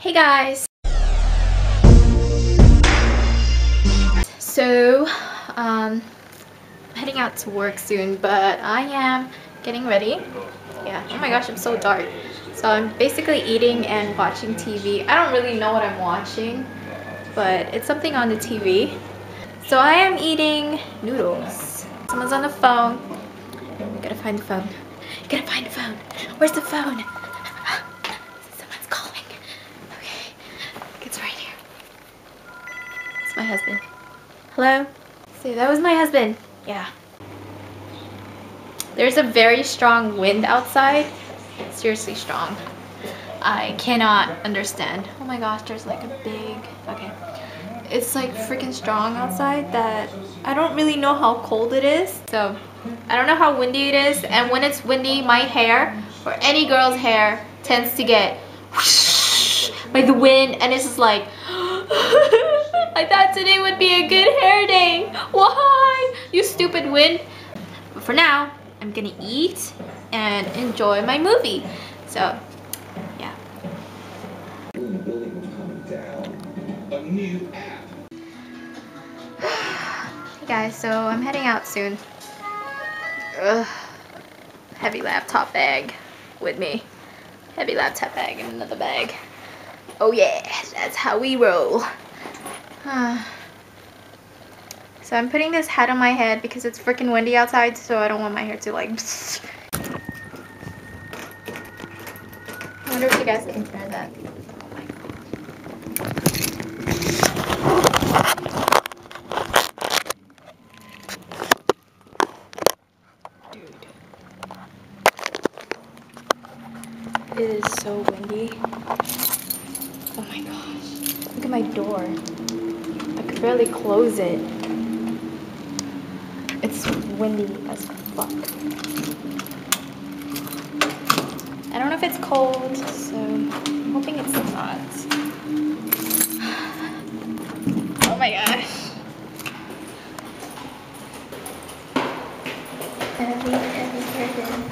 Hey guys! So, I'm heading out to work soon, but I am getting ready. Yeah, oh my gosh, I'm so dark. So I'm basically eating and watching TV. I don't really know what I'm watching, but it's something on the TV. So I am eating noodles. Someone's on the phone. Gotta find the phone. Gotta find the phone. Where's the phone? Someone's calling. Okay, it's right here. It's my husband. Hello? So that was my husband. Yeah. There's a very strong wind outside. Seriously strong. I cannot understand. Oh my gosh, there's like a big... Okay. It's like freaking strong outside that I don't really know how cold it is. So I don't know how windy it is. And when it's windy, my hair or any girl's hair tends to get whoosh by the wind, and it's just like I thought today would be a good hair day. Why? You stupid wind. But for now, I'm gonna eat and enjoy my movie. So yeah. Hey guys, so I'm heading out soon. Ugh. Heavy laptop bag with me. Heavy laptop bag and another bag. Oh yeah, that's how we roll. So I'm putting this hat on my head because it's freaking windy outside, so I don't want my hair to like... I wonder if you guys can hear that. It is so windy. Oh my gosh. Look at my door. I could barely close it. It's windy as fuck. I don't know if it's cold, so I'm hoping it's not. Oh my gosh. Heavy burden.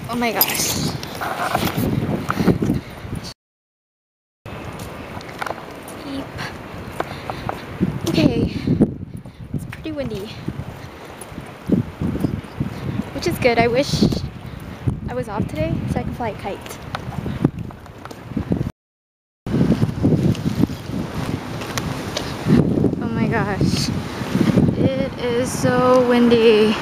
Oh my gosh. Beep. Okay. It's pretty windy. Which is good. I wish I was off today so I can fly a kite. Oh my gosh. It is so windy.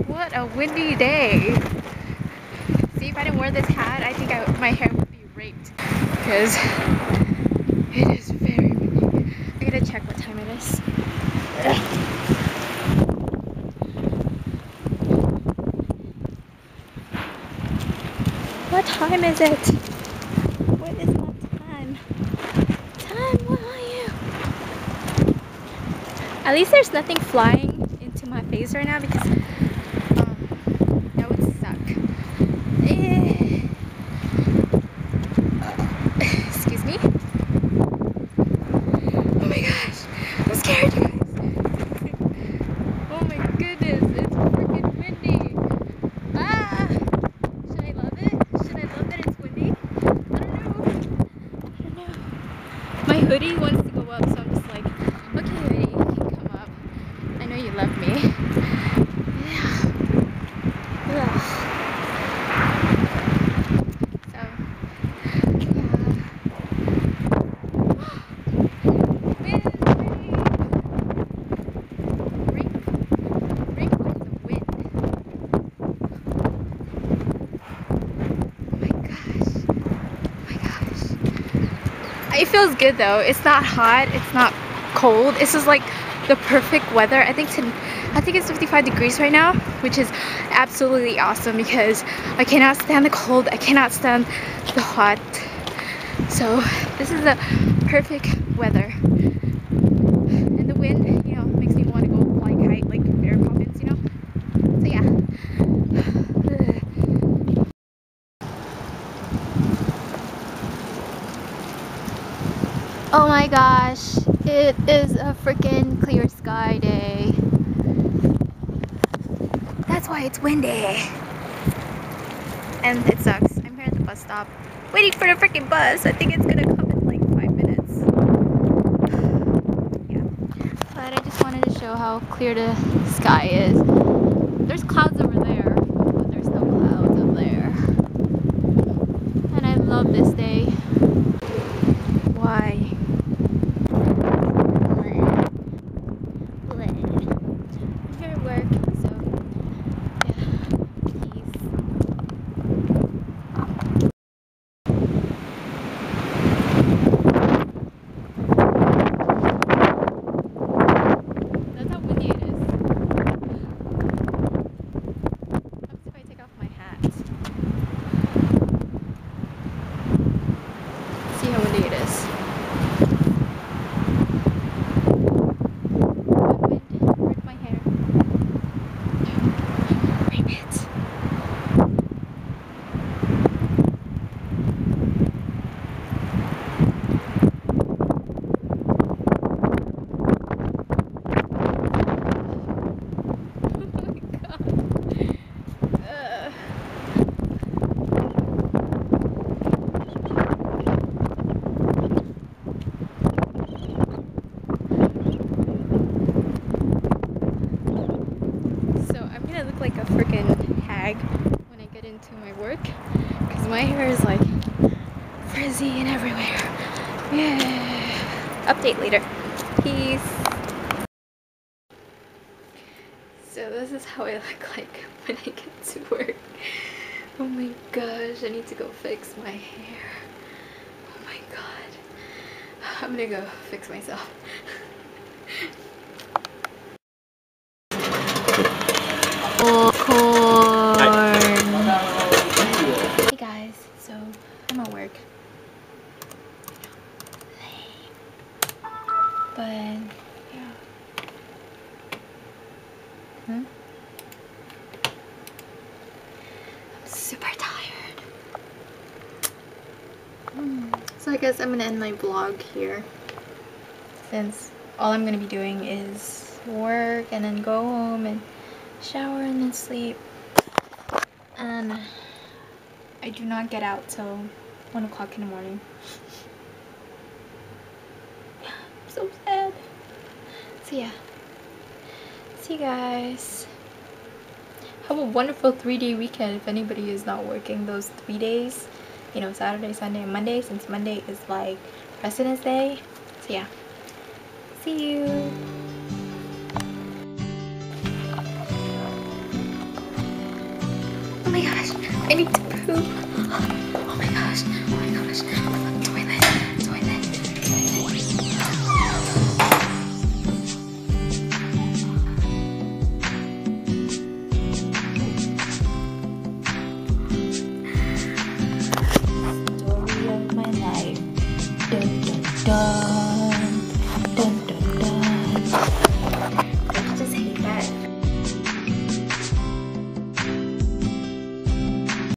What a windy day. See, if I didn't wear this hat, I think my hair would be raped because it is very windy. I gotta check what time it is. What time is it? What is my time? Time, where are you? At least there's nothing flying into my face right now because that would suck. Excuse me. Oh my gosh, I'm scared, you guys. Oh my goodness, it's freaking windy. Ah! Should I love it? Should I love that it's windy? I don't know. My hoodie wants to go up, so I'm just like, okay hoodie, you can come up. I know you love me. It feels good though. It's not hot, it's not cold. It's just like the perfect weather. I think it's 55 degrees right now, which is absolutely awesome because I cannot stand the cold, I cannot stand the hot. So this is the perfect weather. And the wind, you know, makes me want to go fly kite like Mary Poppins, you know. Oh my gosh, it is a freaking clear sky day. That's why it's windy. And it sucks. I'm here at the bus stop waiting for the freaking bus. I think it's gonna come in like 5 minutes. Yeah. But I just wanted to show how clear the sky is. There's clouds over there, but there's no clouds up there. And I love this day. Why? I'm here at work, so yeah, peace. That's how windy it is. What if I take off my hat? See how windy it is. Where's my hair? Bring it. Like a freaking hag when I get into my work because my hair is like frizzy and everywhere. Yeah. Update later. Peace. So this is how I look like when I get to work. Oh my gosh, I need to go fix my hair. Oh my god. I'm gonna go fix myself. Hey guys, so I'm at work. But yeah. I'm super tired. So I guess I'm gonna end my vlog here, since all I'm gonna be doing is work and then go home and shower and then sleep. And I do not get out till 1 o'clock in the morning. I'm so sad. So yeah. See you guys. Have a wonderful 3-day weekend if anybody is not working those 3 days. You know, Saturday, Sunday, and Monday, since Monday is like President's Day. So yeah. See you. Oh my gosh, I need to poop. Oh my gosh, oh my gosh. Toilet. Story of my life. Dun, dun, dun.